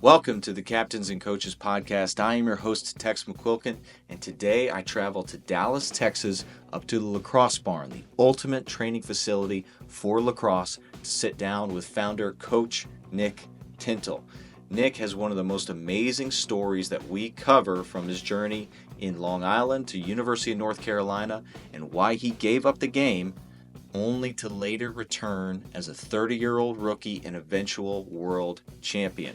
Welcome to the Captains and Coaches Podcast. I am your host, Tex McQuilkin, and today I travel to Dallas, Texas, up to the Lacrosse Barn, the ultimate training facility for lacrosse, to sit down with founder, coach Nick Tintle. Nick has one of the most amazing stories that we cover, from his journey in Long Island to University of North Carolina and why he gave up the game only to later return as a 30-year-old rookie and eventual world champion.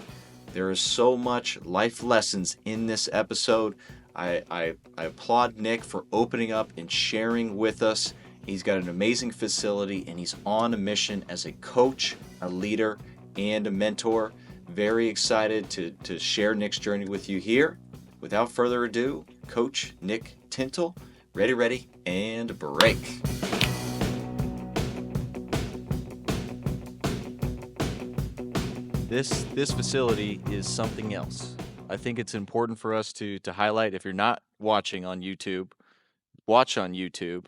There is so much life lessons in this episode. I applaud Nick for opening up and sharing with us. He's got an amazing facility and he's on a mission as a coach, a leader, and a mentor. Very excited to share Nick's journey with you here. Without further ado, Coach Nick Tintle, ready, and break. This facility is something else. I think it's important for us to highlight. If you're not watching on YouTube, watch on YouTube,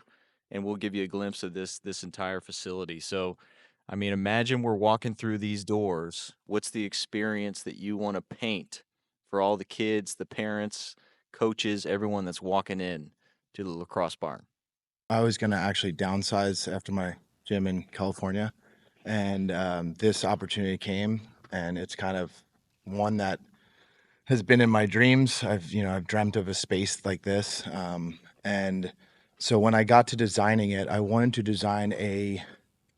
and we'll give you a glimpse of this entire facility. So, I mean, imagine we're walking through these doors. What's the experience that you want to paint for all the kids, the parents, coaches, everyone that's walking in to the Lacrosse Barn? I was going to actually downsize after my gym in California, and this opportunity came, and it's kind of one that has been in my dreams. I've dreamt of a space like this, and so when I got to designing it, I wanted to design a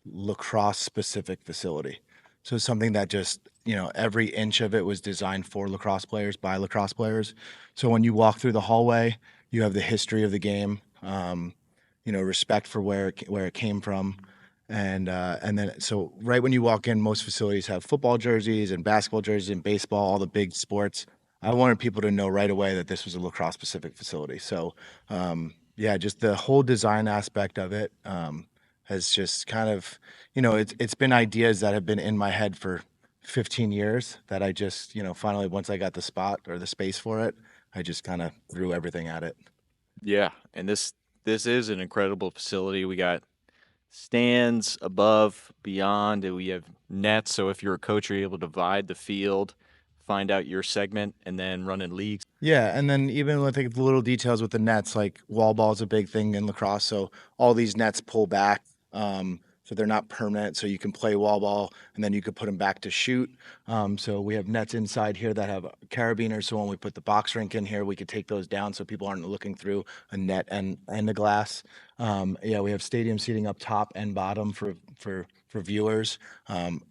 lacrosse specific facility. So something that just, every inch of it was designed for lacrosse players by lacrosse players. So when you walk through the hallway, you have the history of the game. Respect for where it came from, and then so right when you walk in, most facilities have football jerseys and basketball jerseys and baseball, all the big sports. I wanted people to know right away that this was a lacrosse specific facility. So just the whole design aspect of it has just kind of, it's been ideas that have been in my head for 15 years that I just, finally, once I got the spot or the space for it, I just kind of threw everything at it. Yeah, and this is an incredible facility. We got stands above, beyond, and we have nets. So if you're a coach, you're able to divide the field, find out your segment, and then run in leagues. Yeah, and then even with like the little details with the nets, like wall ball is a big thing in lacrosse. So all these nets pull back, so they're not permanent. So you can play wall ball, and then you could put them back to shoot. So we have nets inside here that have carabiners. So when we put the box rink in here, we could take those down so people aren't looking through a net and the glass. We have stadium seating up top and bottom for viewers.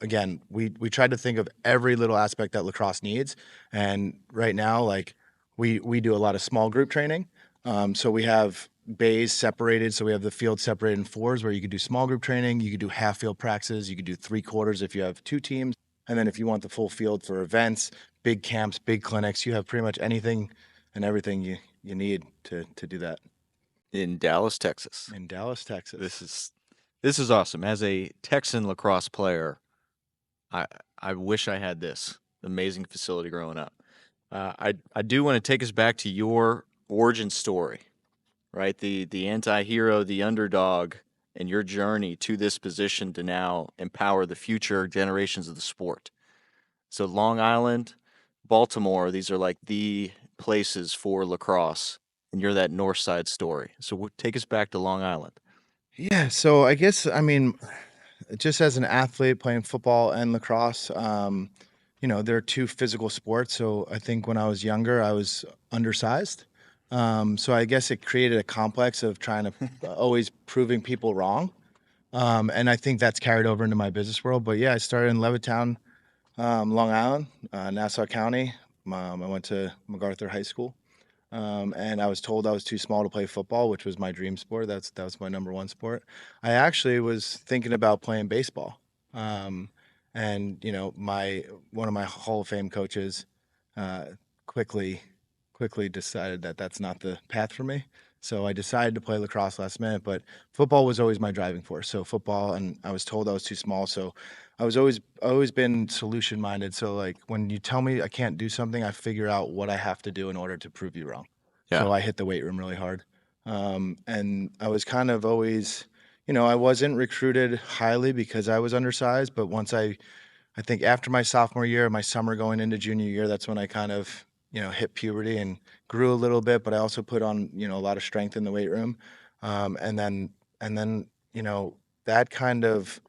Again, we tried to think of every little aspect that lacrosse needs, and right now, like, we do a lot of small group training. So we have bays separated. So we have the field separated in fours where you could do small group training. You could do half field practices. You could do 3/4 if you have two teams. And then if you want the full field for events, big camps, big clinics, you have pretty much anything and everything you need to do that. In Dallas, Texas. In Dallas, Texas. This is awesome. As a Texan lacrosse player, I wish I had this amazing facility growing up. I do want to take us back to your origin story, right? The anti-hero, the underdog, and your journey to this position to now empower the future generations of the sport. So Long Island, Baltimore, these are like the places for lacrosse, and you're that north side story. So take us back to Long Island. Yeah, so I guess, I mean, just as an athlete playing football and lacrosse, they're two physical sports. So I think when I was younger, I was undersized. So I guess it created a complex of trying to always proving people wrong. And I think that's carried over into my business world. But yeah, I started in Levittown, Long Island, Nassau County. I went to MacArthur High School. And I was told I was too small to play football, which was my dream sport. That was my number one sport. I actually was thinking about playing baseball. And one of my Hall of Fame coaches uh, quickly decided that that's not the path for me. So I decided to play lacrosse last minute, but football was always my driving force. So football, and I was told I was too small. So I was always been solution minded. So like when you tell me I can't do something, I figure out what I have to do in order to prove you wrong. Yeah. So I hit the weight room really hard. And I was kind of always, I wasn't recruited highly because I was undersized, but once I I think after my sophomore year, my summer going into junior year, that's when I kind of, hit puberty and grew a little bit, but I also put on, a lot of strength in the weight room. And then, that kind of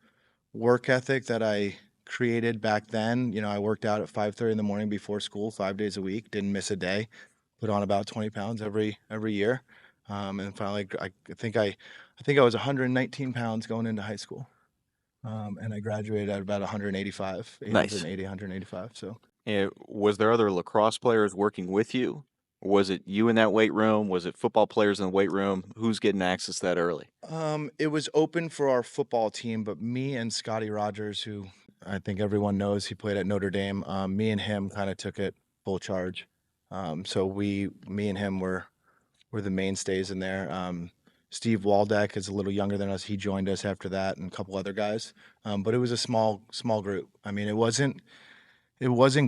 work ethic that I created back then, I worked out at 5:30 in the morning before school, 5 days a week, didn't miss a day, put on about 20 pounds every year. And finally, I think I was 119 pounds going into high school. And I graduated at about 185, Nice. 185. So Was there other lacrosse players working with you? Was it you in that weight room? Was it football players in the weight room? Who's getting access that early? it was open for our football team, but me and Scotty Rogers, who I think everyone knows, he played at Notre Dame. Me and him kind of took it full charge. So me and him were the mainstays in there. Steve Waldeck is a little younger than us. He joined us after that, and a couple other guys. But it was a small group. I mean, it wasn't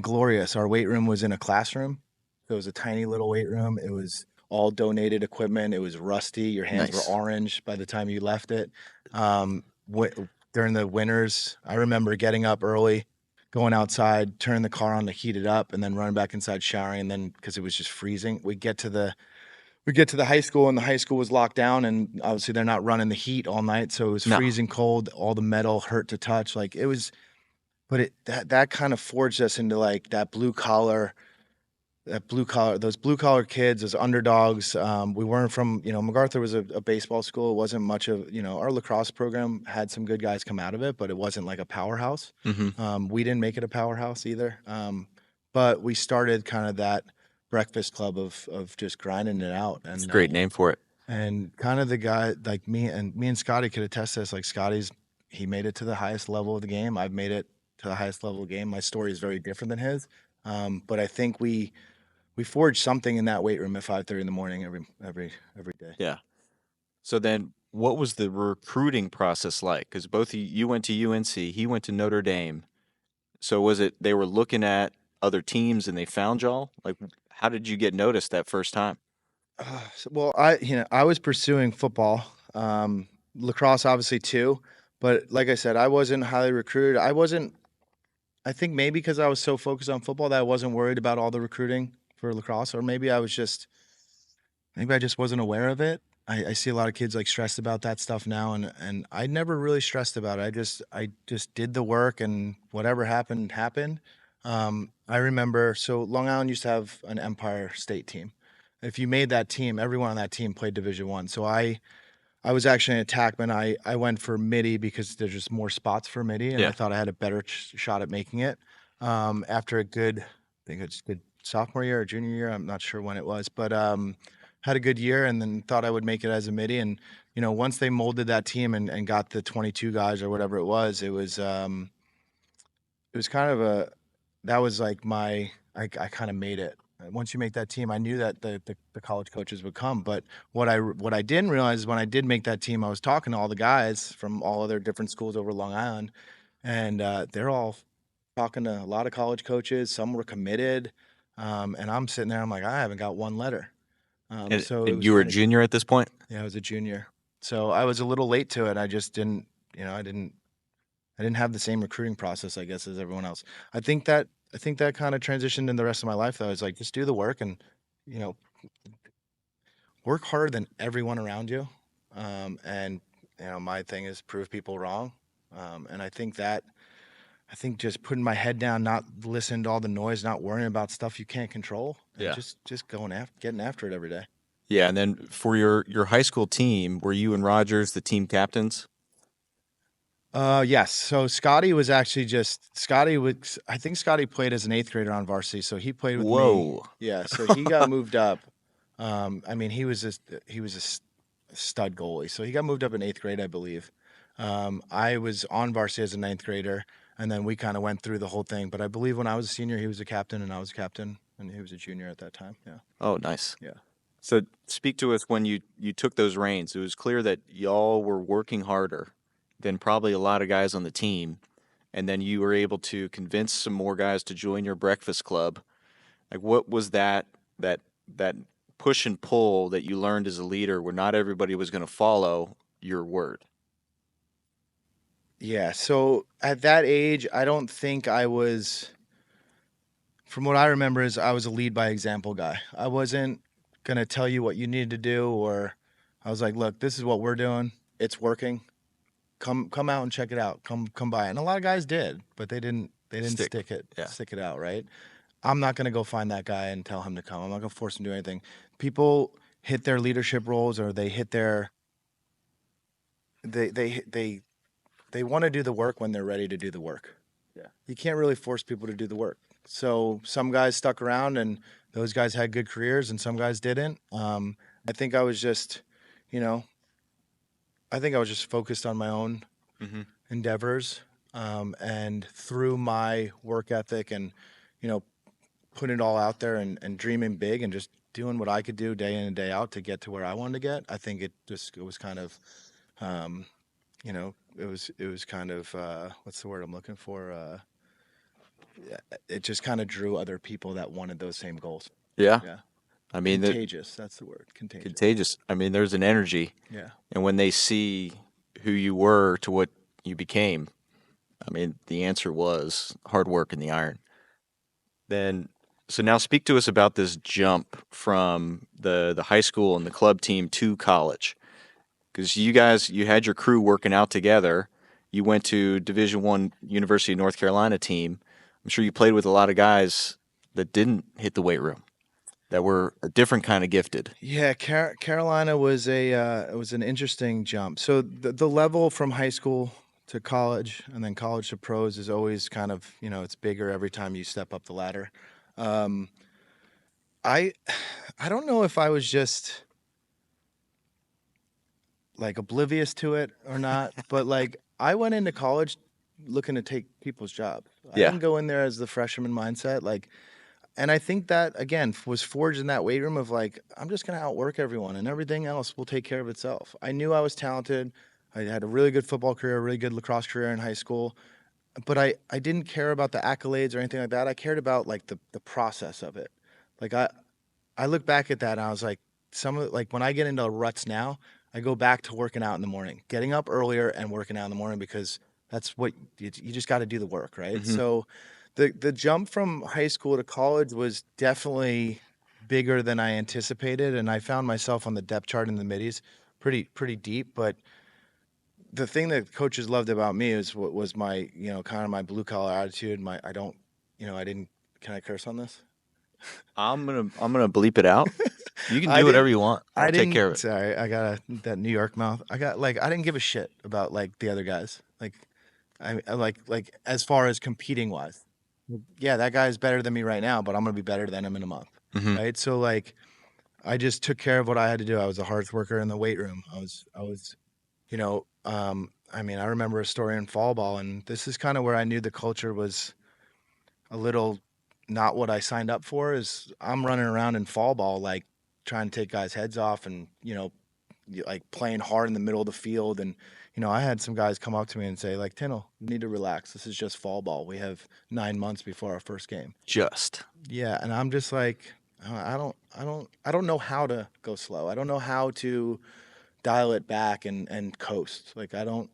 glorious. Our weight room was in a classroom. It was a tiny little weight room. It was all donated equipment. It was rusty. Your hands were Nice. orange by the time you left it. During the winters, I remember getting up early, going outside, turning the car on to heat it up, and then running back inside showering. And then because it was just freezing, we get to the high school, and the high school was locked down, and obviously they're not running the heat all night, so it was No. freezing cold. All the metal hurt to touch. Like it was, but that kind of forged us into like those blue collar kids, those underdogs. We weren't from, MacArthur was a baseball school. It wasn't much of, our lacrosse program had some good guys come out of it, but it wasn't like a powerhouse. We didn't make it a powerhouse either. But we started kind of that breakfast club of just grinding it out. It's a And great name for it. and kind of the guy like me and Scotty could attest to this. Like he made it to the highest level of the game. I've made it to the highest level of the game. My story is very different than his. But I think we forged something in that weight room at 5:30 in the morning every day. Yeah. So then what was the recruiting process like? Because both of you went to UNC, he went to Notre Dame. So was it they were looking at other teams and they found y'all? Like, how did you get noticed that first time? Well, I was pursuing football, lacrosse obviously too, but like I said, I wasn't highly recruited. I wasn't. I think maybe because I was so focused on football that I wasn't worried about all the recruiting for lacrosse, or maybe I just wasn't aware of it. I see a lot of kids like stressed about that stuff now, and I never really stressed about it. I just did the work, and whatever happened happened. I remember, so Long Island used to have an Empire State team. If you made that team, everyone on that team played Division One. So I was actually an attackman. I went for midi because there's just more spots for midi, and I Yeah. thought I had a better shot at making it. After a good, I think it's good sophomore year or junior year. I'm not sure when it was, but had a good year, and then thought I would make it as a midi. And once they molded that team and got the 22 guys or whatever it was kind of that was like I kind of made it. Once you make that team, I knew that the college coaches would come. But what I didn't realize is when I did make that team, I was talking to all the guys from all other different schools over Long Island, and they're all talking to a lot of college coaches. Some were committed, and I'm sitting there. I'm like, I haven't got one letter. And, So it and was you were a kind of junior at this point? yeah, I was a junior, so I was a little late to it. I just didn't, I didn't have the same recruiting process, I guess, as everyone else. I think that kind of transitioned in the rest of my life, though. It's like just do the work and, you know, work harder than everyone around you. And my thing is prove people wrong. And I think just putting my head down, not listening to all the noise, not worrying about stuff you can't control, and Yeah. just getting after it every day. Yeah, and then for your high school team, were you and Rogers the team captains? Yes. So Scotty was actually just Scotty was I think Scotty played as an eighth grader on varsity, so he played with me. Whoa. Yeah, so he got moved up. I mean, he was a stud goalie, so he got moved up in eighth grade, I believe. I was on varsity as a ninth grader, and then we kind of went through the whole thing. But I believe when I was a senior, he was a captain, and I was a captain, and he was a junior at that time. Yeah, Oh, nice. yeah. So speak to us when you took those reins. It was clear that y'all were working harder than probably a lot of guys on the team, and then you were able to convince some more guys to join your breakfast club. Like what was that push and pull that you learned as a leader where not everybody was going to follow your word? Yeah. So at that age, I don't think I was, from what I remember, is I was a lead by example guy. I wasn't going to tell you what you needed to do, or I was like, look, this is what we're doing. It's working. Come out and check it out. Come by. And a lot of guys did, but they didn't Stick. Yeah. stick it out, right? I'm not going to go find that guy and tell him to come. I'm not going to force him to do anything. People hit their leadership roles, or they hit their they they want to do the work when they're ready to do the work. Yeah. You can't really force people to do the work. So some guys stuck around, and those guys had good careers, and some guys didn't. I think I was just, you know, I think I was just focused on my own Mm-hmm. endeavors, and through my work ethic and, you know, putting it all out there and dreaming big and just doing what I could do day in and day out to get to where I wanted to get. I think it was kind of, um, it was kind of, what's the word I'm looking for? It just kind of drew other people that wanted those same goals. Yeah. Yeah. I mean, that Contagious. That's the word. Contagious. contagious. I mean, there's an energy, Yeah. and when they see who you were to what you became, I mean, the answer was hard work in the iron. Then, so now speak to us about this jump from the high school and the club team to college, because you guys you had your crew working out together. You went to Division I University of North Carolina team. I'm sure you played with a lot of guys that didn't hit the weight room, that were a different kind of gifted. Yeah, Carolina was it was an interesting jump. So the level from high school to college and then college to pros is always kind of, it's bigger every time you step up the ladder. Um, I I don't know if I was just like oblivious to it or not, but like I went into college looking to take people's jobs. I Yeah. didn't go in there as the freshman mindset. Like, and I think that again was forged in that weight room of like, I'm just gonna outwork everyone and everything else will take care of itself. I knew I was talented. I had a really good football career, a really good lacrosse career in high school, but I didn't care about the accolades or anything like that. I cared about like the process of it. Like I look back at that and I was like, some of like when I get into ruts now, I go back to working out in the morning, getting up earlier and working out in the morning because that's what you just got to do the work, right? Hmm. So the jump from high school to college was definitely bigger than I anticipated, and I found myself on the depth chart in the middies, pretty deep. But the thing that coaches loved about me is what was my, kind of my blue collar attitude. My I don't, I didn't. Can I curse on this? I'm gonna bleep it out. You can I do whatever didn't. you want. I I'll take care didn't. of it. Sorry, I got that New York mouth. I got like I didn't give a shit about like the other guys. Like I like as far as competing wise. Yeah, that guy's better than me right now, but I'm gonna be better than him in a month, Hmm. right? So like I just took care of what I had to do. I was a hard worker in the weight room. I was, I mean, I remember a story in fall ball, and this is kind of where I knew the culture was a little not what I signed up for. Is I'm running around in fall ball like trying to take guys' heads off, and like playing hard in the middle of the field. And I had some guys come up to me and say like, Tintle, you need to relax. This is just fall ball. We have 9 months before our first game. Just. Yeah, and I'm just like, I don't know how to go slow. I don't know how to dial it back and coast. Like I don't.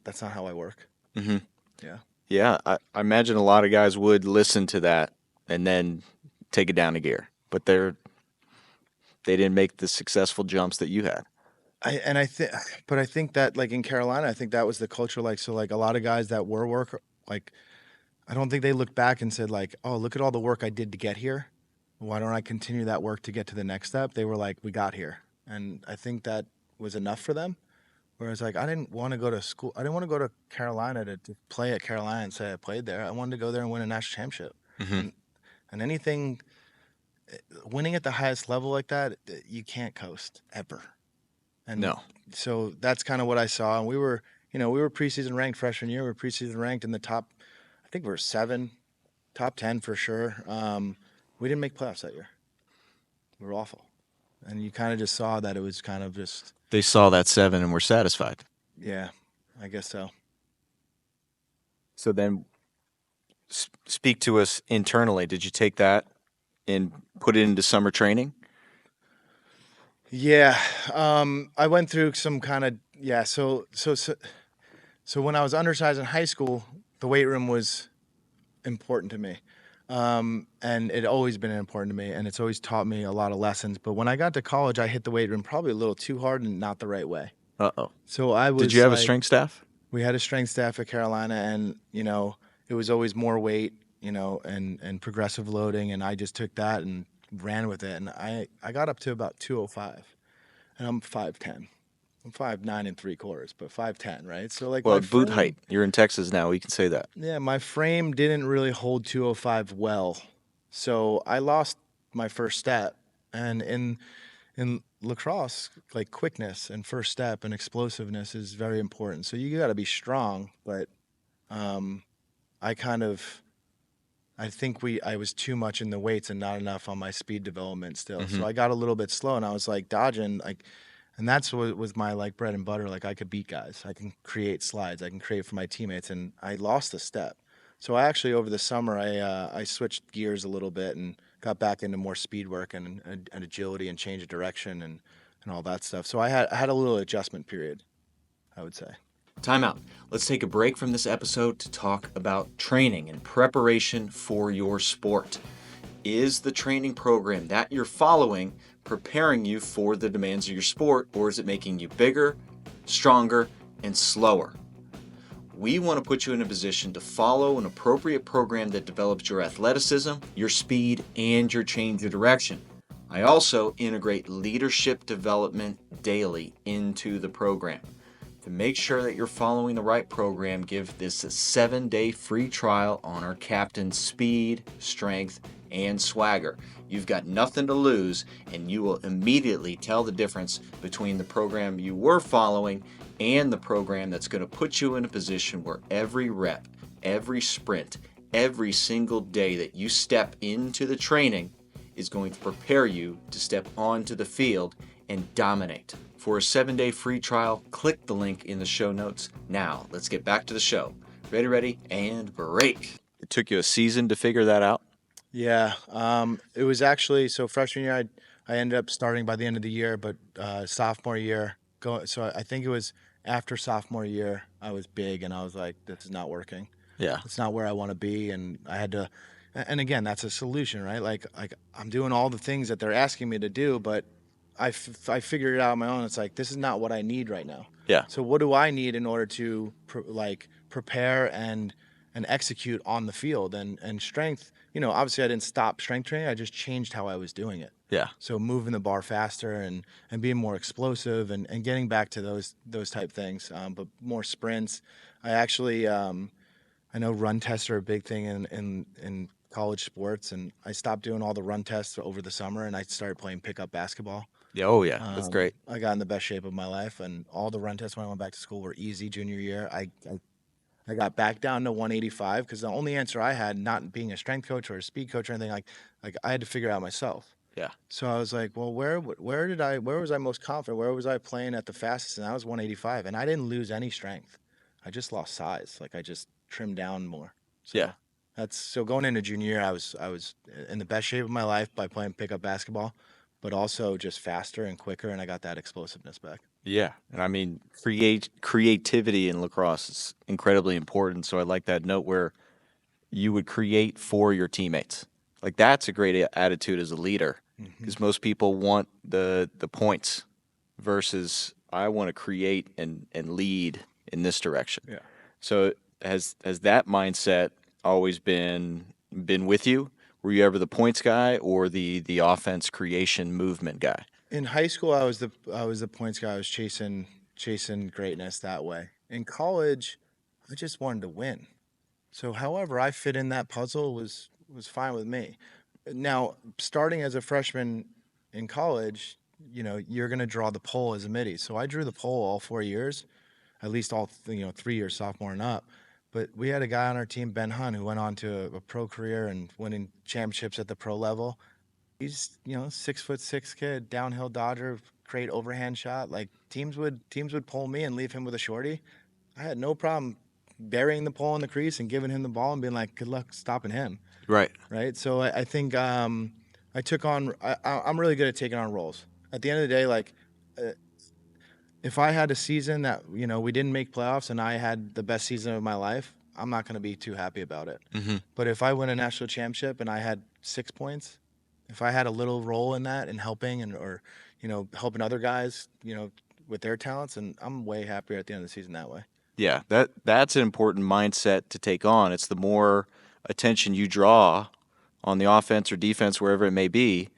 That's not how I work. Hmm. Yeah. Yeah, I imagine a lot of guys would listen to that and then take it down a gear, but they didn't make the successful jumps that you had. I think, but I think that like in Carolina, I think that was the culture. Like so, like a lot of guys that were like I don't think they looked back and said like, oh, look at all the work I did to get here. Why don't I continue that work to get to the next step? They were like, we got here, and I think that was enough for them. Whereas like I didn't want to go to school. I didn't want to go to Carolina to play at Carolina and say I played there. I wanted to go there and win a national championship. Hmm. And and anything winning at the highest level like that, you can't coast ever. And No. so that's kind of what I saw. And we were preseason ranked freshman year. We were preseason ranked in the top. I think we were seven, top 10 for sure. We didn't make playoffs that year. We were awful. And you kind of just saw that it was kind of just, They saw that seven and were satisfied. yeah, I guess so. So then speak to us internally. Did you take that and put it into summer training? Yeah, I went through some kind of yeah. So So when I was undersized in high school, the weight room was important to me. And it always been important to me, and it's always taught me a lot of lessons. But when I got to college, I hit the weight room probably a little too hard and not the right way. Uh-oh. So I Did you was have a like, strength staff? we had a strength staff at Carolina, and it was always more weight, and progressive loading, and I just took that and ran with it, and I got up to about 205, and I'm 5'10". I'm 5'9 3/4", but 5'10", right? So like Well, my boot height. frame, You're in Texas now. We can say that. yeah, my frame didn't really hold 205 well. So I lost my first step. And in lacrosse, like quickness and first step and explosiveness is very important. So you got to be strong, but um, I kind of I think I was too much in the weights and not enough on my speed development still. Mm-hmm. So I got a little bit slow, and I was like dodging, like, and that's what was my like bread and butter. Like I could beat guys, I can create slides, I can create for my teammates, and I lost a step. So I actually over the summer I switched gears a little bit and got back into more speed work and agility and change of direction and all that stuff. So I had a little adjustment period, I would say. Time out. Let's take a break from this episode to talk about training and preparation for your sport. Is the training program that you're following preparing you for the demands of your sport, or is it making you bigger, stronger, and slower? We want to put you in a position to follow an appropriate program that develops your athleticism, your speed, and your change of direction. I also integrate leadership development daily into the program. To make sure that you're following the right program, give this a 7-day free trial on our Captain's Speed, Strength, and Swagger. You've got nothing to lose, and you will immediately tell the difference between the program you were following and the program that's going to put you in a position where every rep, every sprint, every single day that you step into the training is going to prepare you to step onto the field and dominate. For a 7-day free trial, click the link in the show notes. Now, let's get back to the show. Ready, and break. It took you a season to figure that out? Yeah, it was actually so freshman year. I ended up starting by the end of the year, but sophomore year, so I think it was after sophomore year, I was big, and I was like, this is not working. Yeah. It's not where I want to be, and I had to. And again, that's a solution, right? Like I'm doing all the things that they're asking me to do, but I figured it out on my own. It's like this is not what I need right now. Yeah. So what do I need in order to prepare and execute on the field and strength? Obviously I didn't stop strength training. I just changed how I was doing it. Yeah. So moving the bar faster and being more explosive and getting back to those type things, but more sprints. I actually I know run tests are a big thing in college sports, and I stopped doing all the run tests over the summer and I started playing pickup basketball. Yeah. Oh, yeah. That's great. I got in the best shape of my life, and all the run tests when I went back to school were easy junior year. I got back down to 185 because the only answer I had, not being a strength coach or a speed coach or anything, like I had to figure it out myself. Yeah. So I was like, well, where was I most confident? Where was I playing at the fastest? And I was 185, and I didn't lose any strength. I just lost size. Like I just trimmed down more. So Yeah. so going into junior year, I was in the best shape of my life by playing pickup basketball, but also just faster and quicker, and I got that explosiveness back. Yeah. And I mean, creativity in lacrosse is incredibly important. So I like that note where you would create for your teammates. Like that's a great attitude as a leader, because most people want the points versus I want to create and lead in this direction. Yeah. So has that mindset always been with you? Were you ever the points guy or the offense creation movement guy? In high school, I was the points guy. I was chasing greatness that way. In college, I just wanted to win. So however I fit in that puzzle was fine with me. Now, starting as a freshman in college, you're going to draw the pole as a midi. So I drew the pole all 4 years, at least all 3 years sophomore and up. But we had a guy on our team, Ben Hun, who went on to a pro career and winning championships at the pro level. He's 6'6" kid, downhill dodger, great overhand shot. Like teams would pull me and leave him with a shorty. I had no problem burying the pole in the crease and giving him the ball and being like, "Good luck stopping him." Right. Right. So I think I took on. I'm really good at taking on roles. At the end of the day, like if I had a season that, we didn't make playoffs and I had the best season of my life, I'm not going to be too happy about it. Mm-hmm. But if I win a national championship and I had 6 points, if I had a little role in that and helping or helping other guys, with their talents, and I'm way happier at the end of the season that way. Yeah, that's an important mindset to take on. It's the more attention you draw on the offense or defense, wherever it may be,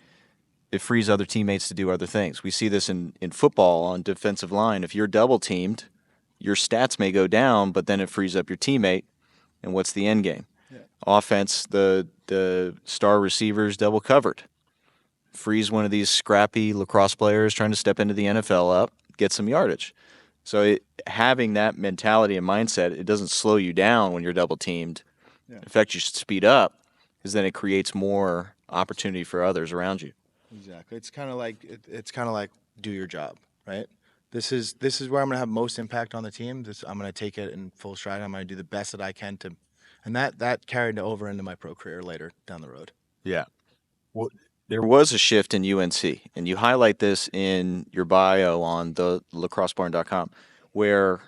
it frees other teammates to do other things. We see this in football on defensive line. If you're double teamed, your stats may go down, but then it frees up your teammate. And what's the end game? Yeah. Offense, the star receivers double covered. Frees one of these scrappy lacrosse players trying to step into the NFL up, get some yardage. So having that mentality and mindset, it doesn't slow you down when you're double teamed. Yeah. In fact, you should speed up because then it creates more opportunity for others around you. Exactly. It's kind of like do your job, right? This is where I'm going to have most impact on the team. I'm going to take it in full stride. I'm going to do the best that I can and that carried over into my pro career later down the road. Yeah. Well, there was a shift in UNC, and you highlight this in your bio on the lacrossebarn.com, where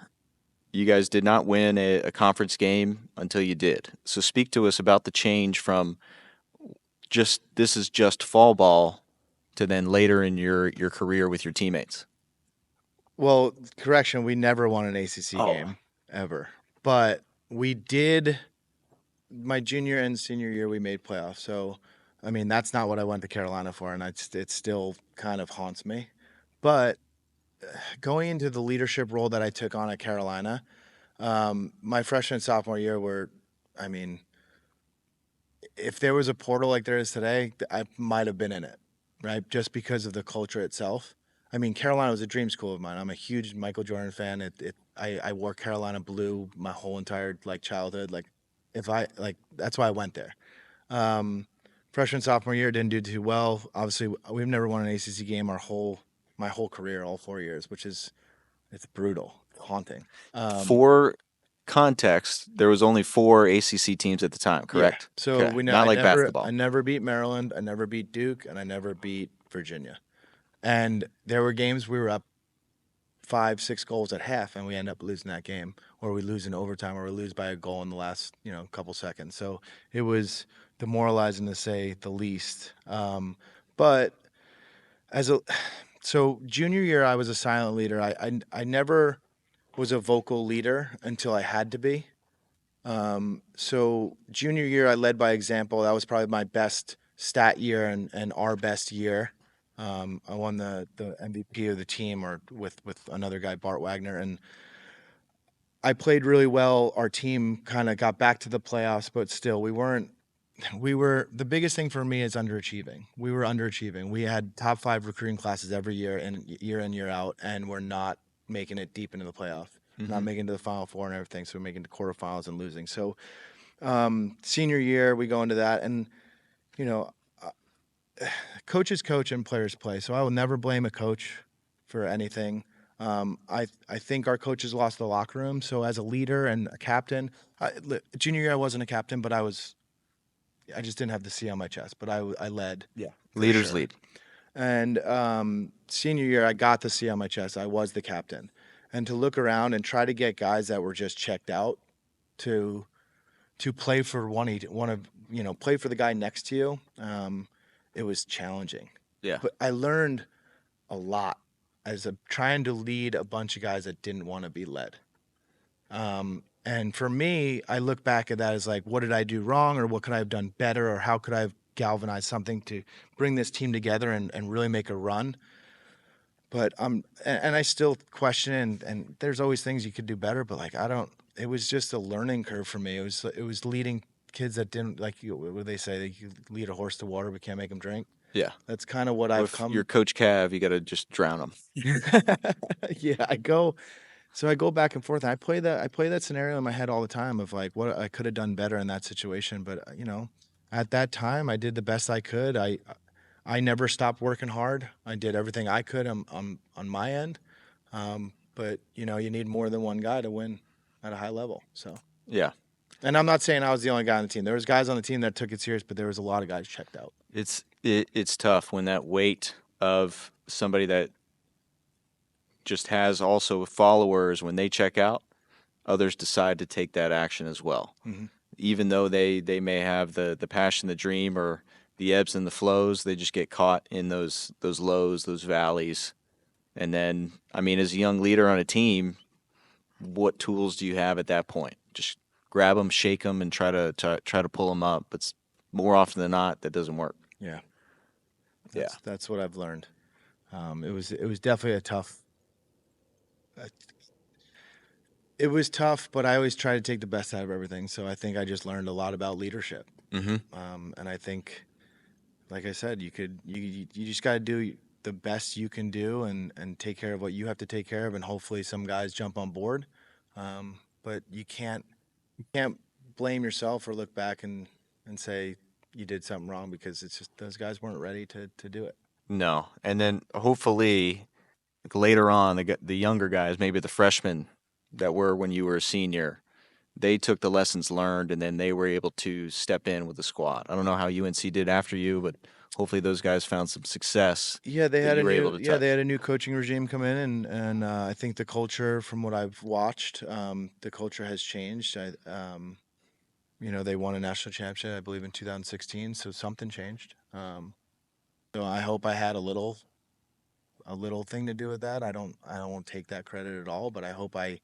you guys did not win a conference game until you did. So speak to us about the change from this is just fall ball to then later in your career with your teammates. Well, correction, we never won an ACC game ever, but we did. My junior and senior year, we made playoffs. So, I mean, that's not what I went to Carolina for, and it still kind of haunts me. But going into the leadership role that I took on at Carolina, my freshman and sophomore year were, I mean, if there was a portal like there is today, I might have been in it, right? Just because of the culture itself. I mean, Carolina was a dream school of mine. I'm a huge Michael Jordan fan. I wore Carolina blue my whole entire childhood. That's why I went there. Freshman sophomore year didn't do too well. Obviously, we've never won an ACC game my whole career, all 4 years, which is it's brutal, haunting. For context, there was only 4 ACC teams at the time, correct? Yeah. So okay. Not like basketball. I never beat Maryland. I never beat Duke, and I never beat Virginia. And there were games we were up 5-6 goals at half, and we end up losing that game, or we lose in overtime, or we lose by a goal in the last couple seconds. So it was demoralizing to say the least. But so junior year, I was a silent leader. I never was a vocal leader until I had to be. So junior year, I led by example. That was probably my best stat year and our best year. I won the MVP of the team with another guy, Bart Wagner, and I played really well. Our team kind of got back to the playoffs, but still the biggest thing for me is underachieving. We were underachieving. We had top 5 recruiting classes every year and year in, year out, and we're not making it deep into the playoff, not making it to the Final Four and everything. So we're making the quarterfinals and losing. So senior year, we go into that, and coaches coach and players play. So I will never blame a coach for anything. I think our coaches lost the locker room. So as a leader and a captain, junior year I wasn't a captain, but I just didn't have the C on my chest. But I led. Yeah, leaders lead. And senior year I got the C on my chest. I was the captain, and to look around and try to get guys that were just checked out to play for play for the guy next to you. It was challenging. Yeah. But I learned a lot as trying to lead a bunch of guys that didn't want to be led. And for me, I look back at that as what did I do wrong, or what could I have done better, or how could I have galvanized something to bring this team together and really make a run? But I still question, and there's always things you could do better, but it was just a learning curve for me. It was leading kids that didn't what they say, you lead a horse to water but can't make him drink. Yeah, that's kind of what I've come. You're Coach Cav, you got to just drown them. Yeah, I go back and forth. And I play that scenario in my head all the time of what I could have done better in that situation. But at that time, I did the best I could. I never stopped working hard. I did everything I could on my end. But you need more than one guy to win at a high level. So yeah. And I'm not saying I was the only guy on the team. There was guys on the team that took it serious, but there was a lot of guys checked out. It's tough when that weight of somebody that just has also followers. When they check out, others decide to take that action as well. Mm-hmm. Even though they may have the passion, the dream, or the ebbs and the flows, they just get caught in those lows, those valleys. And then, I mean, as a young leader on a team, what tools do you have at that point? Just grab them, shake them, and try to pull them up. But more often than not, that doesn't work. Yeah, Yeah. that's what I've learned. It was definitely a tough. Uh, it was tough, but I always try to take the best out of everything. So I think I just learned a lot about leadership. Mm-hmm. And I think, like I said, you just got to do the best you can do and take care of what you have to take care of, and hopefully some guys jump on board. But you can't blame yourself or look back and say you did something wrong, because it's just those guys weren't ready to do it. No, and then hopefully later on, the younger guys, maybe the freshmen that were when you were a senior, they took the lessons learned and then they were able to step in with the squad. I don't know how UNC did after you, but hopefully those guys found some success that you were able to touch. They had a new coaching regime come in, and I think the culture, from what I've watched, the culture has changed. They won a national championship, I believe, in 2016, so something changed. So I hope I had a little thing to do with that. I don't take that credit at all, but I hope I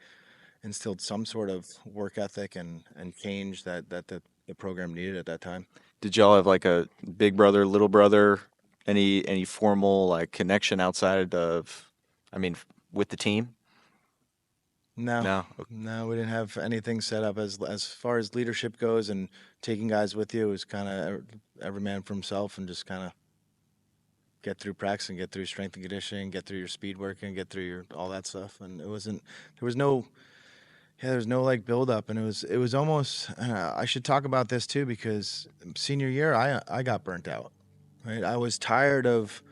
instilled some sort of work ethic and change that the program needed at that time. Did y'all have like a big brother, little brother, any formal like connection outside of, I mean, with the team? No, No. no, we didn't have anything set up as far as leadership goes, and taking guys with you. It was kind of every man for himself, and just kind of get through practice and get through strength and conditioning, get through your speed work, and get through your all that stuff. And it wasn't there was no yeah, there was no like build up, and it was almost. I should talk about this too, because senior year I got burnt out. Right, I was tired of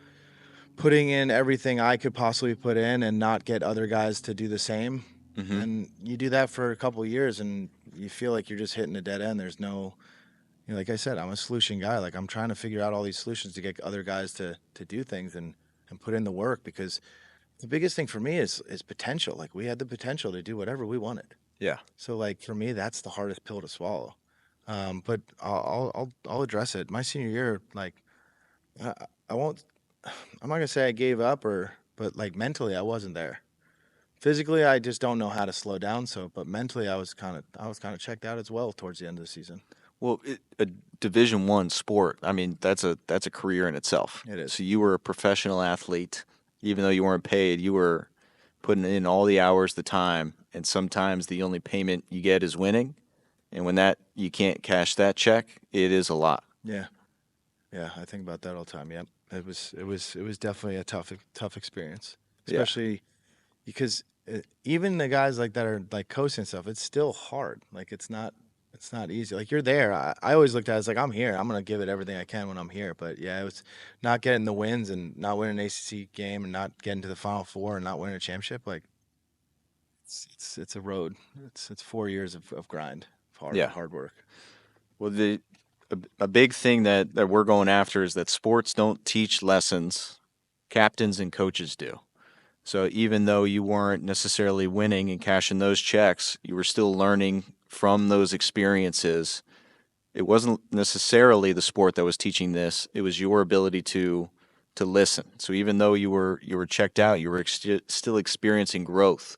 putting in everything I could possibly put in and not get other guys to do the same. Mm-hmm. And you do that for a couple of years, and you feel like you're just hitting a dead end. There's no, like I said, I'm a solution guy. Like, I'm trying to figure out all these solutions to get other guys to do things and put in the work, because the biggest thing for me is potential. Like, we had the potential to do whatever we wanted. Yeah. So, like, for me, that's the hardest pill to swallow. But I'll address it. My senior year, like, I, I won't. I'm not gonna say I gave up, but like mentally, I wasn't there. Physically, I just don't know how to slow down. So, but mentally, I was kind of checked out as well towards the end of the season. Well, a Division One sport. I mean, that's a career in itself. It is. So you were a professional athlete, even though you weren't paid. You were putting in all the hours, the time, and sometimes the only payment you get is winning. And when that you can't cash that check, it is a lot. Yeah, yeah. I think about that all the time. Yep. It was definitely a tough experience, Yeah. especially because even the guys like that are like coaching and stuff. It's still hard. Like, it's not easy. Like, you're there. I always looked at it as like, I'm here. I'm gonna give it everything I can when I'm here. But yeah, it was not getting the wins and not winning an ACC game and not getting to the Final Four and not winning a championship. Like, it's a road. It's 4 years of grind, of Yeah. hard work. Well, a big thing that we're going after is that sports don't teach lessons, captains and coaches do. So even though you weren't necessarily winning and cashing those checks, you were still learning from those experiences. It wasn't necessarily the sport that was teaching this; it was your ability to listen. So even though you were checked out, you were still experiencing growth.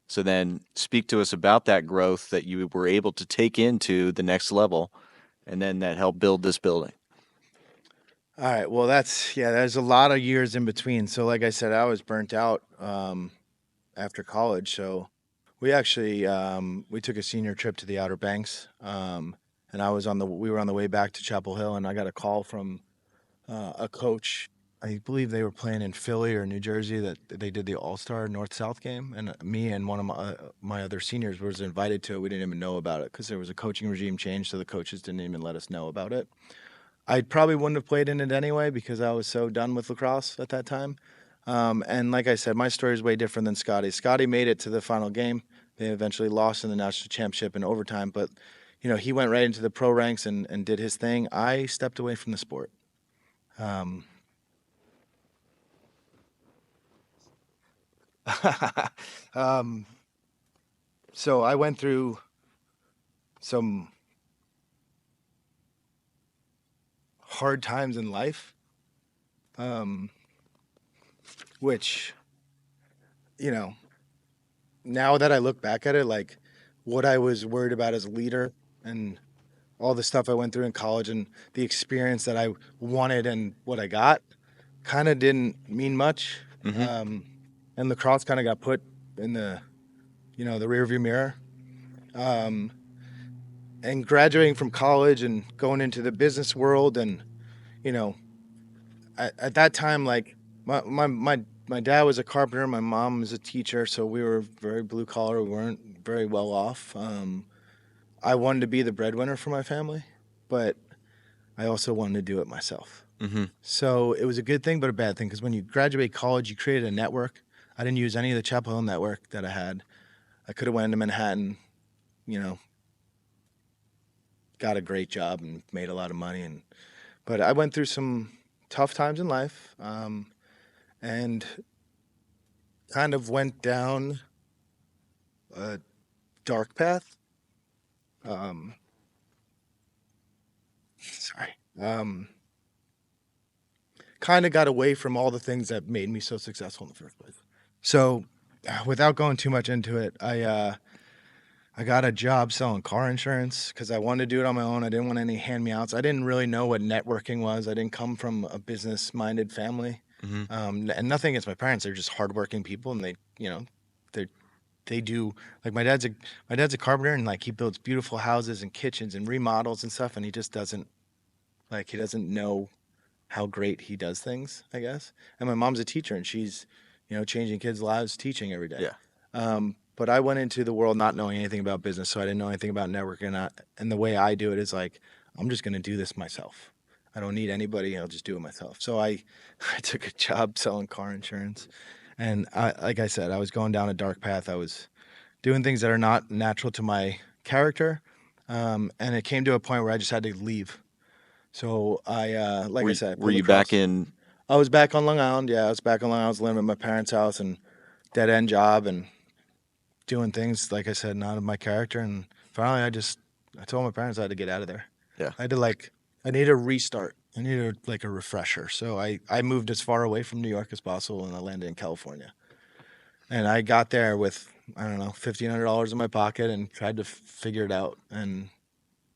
So then, speak to us about that growth that you were able to take into the next level, and then that helped build this building. All right. Well, there's a lot of years in between. So, like I said, I was burnt out after college. So, we took a senior trip to the Outer Banks, and we were on the way back to Chapel Hill, and I got a call from a coach. I believe they were playing in Philly or New Jersey, that they did the All Star North South game, and me and one of my other seniors was invited to it. We didn't even know about it because there was a coaching regime change, so the coaches didn't even let us know about it. I probably wouldn't have played in it anyway because I was so done with lacrosse at that time. And like I said, my story is way different than Scotty. Scotty made it to the final game. They eventually lost in the national championship in overtime, but he went right into the pro ranks and did his thing. I stepped away from the sport. Um, um, so I went through some hard times in life, um, which, you know, now that I look back at it, like what I was worried about as a leader and all the stuff I went through in college and the experience that I wanted and what I got kind of didn't mean much. Mm-hmm. And lacrosse kind of got put in the rearview mirror. Um, and graduating from college and going into the business world, and you know, at that time, like my dad was a carpenter, my mom was a teacher, so we were very blue collar. We weren't very well off. I wanted to be the breadwinner for my family, but I also wanted to do it myself. Mm-hmm. So it was a good thing, but a bad thing, because when you graduate college, you created a network. I didn't use any of the Chapel Hill network that I had. I could have went to Manhattan, you know, got a great job and made a lot of money, but I went through some tough times in life, and kind of went down a dark path. Um, sorry. Kind of got away from all the things that made me so successful in the first place. So, without going too much into it, I got a job selling car insurance because I wanted to do it on my own. I didn't want any hand me outs. I didn't really know what networking was. I didn't come from a business minded family, Mm-hmm. and nothing against my parents. They're just hardworking people, and they do, like, my dad's a carpenter, and like he builds beautiful houses and kitchens and remodels and stuff, and he doesn't know how great he does things, I guess. And my mom's a teacher, and she's, changing kids' lives, teaching every day. Yeah. But I went into the world not knowing anything about business, so I didn't know anything about networking. And the way I do it is like, I'm just going to do this myself. I don't need anybody. I'll just do it myself. So I, I took a job selling car insurance, and like I said, I was going down a dark path. I was doing things that are not natural to my character, and it came to a point where I just had to leave. So like I said, I Were put you back lacrosse. in? I was back on Long Island. Yeah, I was back on Long Island. I was living at my parents' house and dead end job and doing things, like I said, not of my character. And finally, I told my parents I had to get out of there. Yeah. I needed a restart. I needed like a refresher. So I moved as far away from New York as possible, and I landed in California. And I got there with, I don't know, $1,500 in my pocket and tried to figure it out. And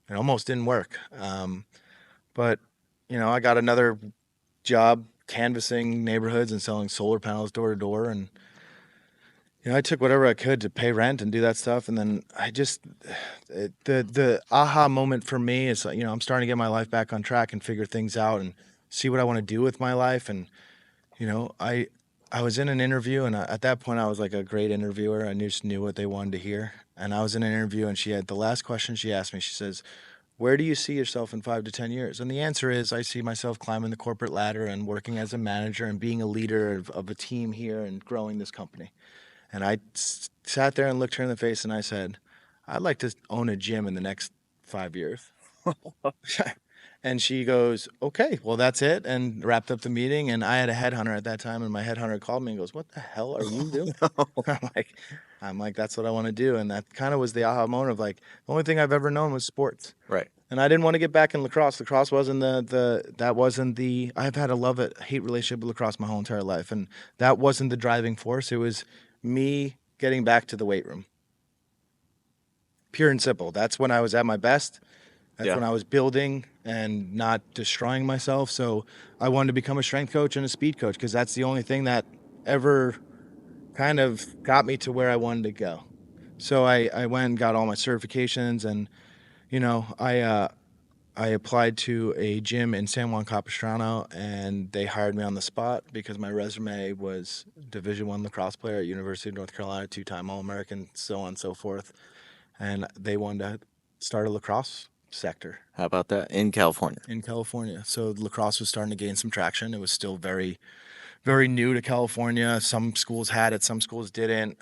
it almost didn't work. But, I got another job canvassing neighborhoods and selling solar panels door to door. And, I took whatever I could to pay rent and do that stuff. And then the aha moment for me is, I'm starting to get my life back on track and figure things out and see what I want to do with my life. And, I was in an interview, and at that point I was like a great interviewer. I just knew what they wanted to hear. And I was in an interview, and she had the last question she asked me. She says, "Where do you see yourself in 5 to 10 years?" And the answer is, I see myself climbing the corporate ladder and working as a manager and being a leader of a team here and growing this company. And I sat there and looked her in the face, and I said, "I'd like to own a gym in the next 5 years." And she goes, "Okay, well, that's it," and wrapped up the meeting. And I had a headhunter at that time, and my headhunter called me and goes, "What the hell are you doing?" I'm like, "That's what I want to do." And that kind of was the aha moment of like, the only thing I've ever known was sports. Right. And I didn't want to get back in lacrosse. Lacrosse wasn't that wasn't the, I've had a love it hate relationship with lacrosse my whole entire life, and that wasn't the driving force. It was me getting back to the weight room. Pure and simple. That's when I was at my best. That's Yeah. when I was building and not destroying myself. So I wanted to become a strength coach and a speed coach, because that's the only thing that ever kind of got me to where I wanted to go. So I went and got all my certifications, and I applied to a gym in San Juan Capistrano, and they hired me on the spot because my resume was Division I lacrosse player at University of North Carolina, two-time All-American, so on and so forth. And they wanted to start a lacrosse sector How about that in California? in California. So lacrosse was starting to gain some traction. It was still very, very new to California. Some schools had it, some schools didn't.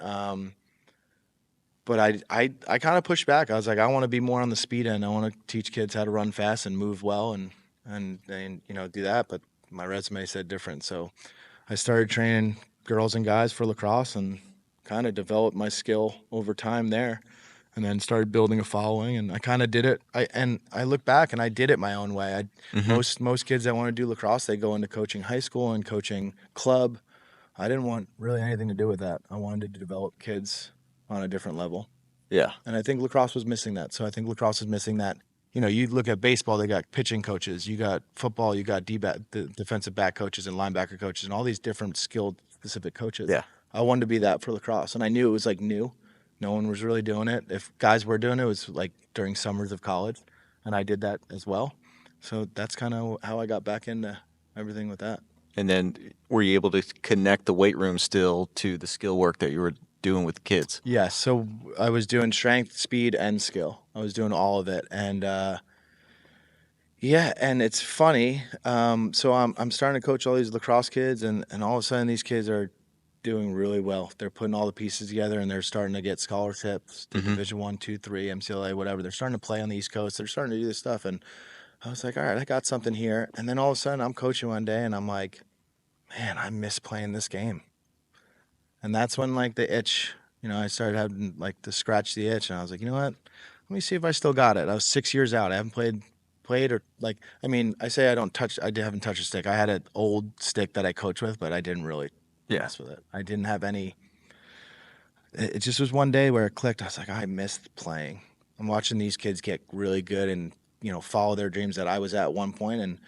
But I kind of pushed back. I was like, I want to be more on the speed end. I want to teach kids how to run fast and move well, and do that. But my resume said different. So I started training girls and guys for lacrosse and kind of developed my skill over time there, and then started building a following. And I kind of did it. I look back and I did it my own way. Most kids that want to do lacrosse, they go into coaching high school and coaching club. I didn't want really anything to do with that. I wanted to develop kids on a different level. Yeah. And I think lacrosse was missing that. So I think lacrosse is missing that. You know, you look at baseball, they got pitching coaches. You got football, you got the defensive back coaches and linebacker coaches and all these different skilled specific coaches. Yeah. I wanted to be that for lacrosse. And I knew it was like new. No one was really doing it. If guys were doing it, it was like during summers of college. And I did that as well. So that's kind of how I got back into everything with that. And then were you able to connect the weight room still to the skill work that you were doing with kids? Yeah, so I was doing strength, speed, and skill. I was doing all of it, and yeah, and it's funny. So I'm starting to coach all these lacrosse kids, and all of a sudden these kids are doing really well. They're putting all the pieces together, and they're starting to get scholarships to Division 1, 2, 3, MCLA, whatever. They're starting to play on the East Coast. They're starting to do this stuff, and I was like, all right, I got something here. And then all of a sudden I'm coaching one day, and I'm like, man, I miss playing this game. And that's when like the itch, you know, I started having like to scratch the itch, and I was like, you know what? Let me see if I still got it. I was 6 years out. I haven't played or like. I mean, I say I don't touch. Haven't touched a stick. I had an old stick that I coached with, but I didn't really mess with it. I didn't have any. It just was one day where it clicked. I was like, I missed playing. I'm watching these kids get really good and follow their dreams that I was at one point, and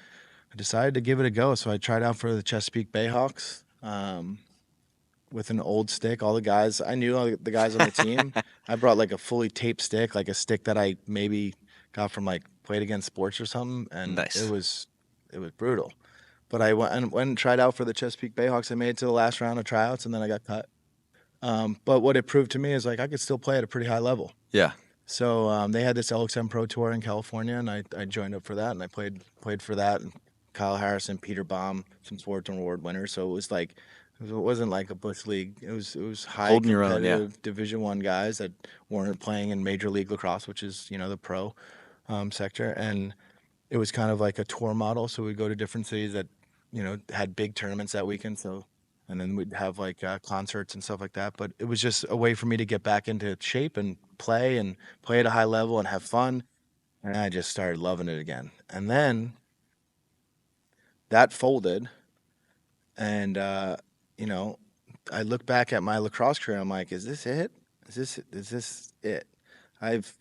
I decided to give it a go. So I tried out for the Chesapeake Bayhawks. With an old stick. All the guys, I knew all the guys on the team. I brought like a fully taped stick, like a stick that I maybe got from like Played Against Sports or something, and Nice. it was brutal. But I went and tried out for the Chesapeake Bayhawks. I made it to the last round of tryouts, and then I got cut. But what it proved to me is like I could still play at a pretty high level. Yeah. So they had this LXM Pro Tour in California, and I joined up for that, and I played for that. And Kyle Harrison, Peter Baum, some Sports Award winners. So it was like. It wasn't like a bush league. It was high Holding your own, competitive Division I guys that weren't playing in Major League Lacrosse, which is the pro sector, and it was kind of like a tour model. So we'd go to different cities that had big tournaments that weekend. So and then we'd have like concerts and stuff like that. But it was just a way for me to get back into shape and play at a high level and have fun. And I just started loving it again. And then that folded, and I look back at my lacrosse career. I'm like, is this it? Is this it? I've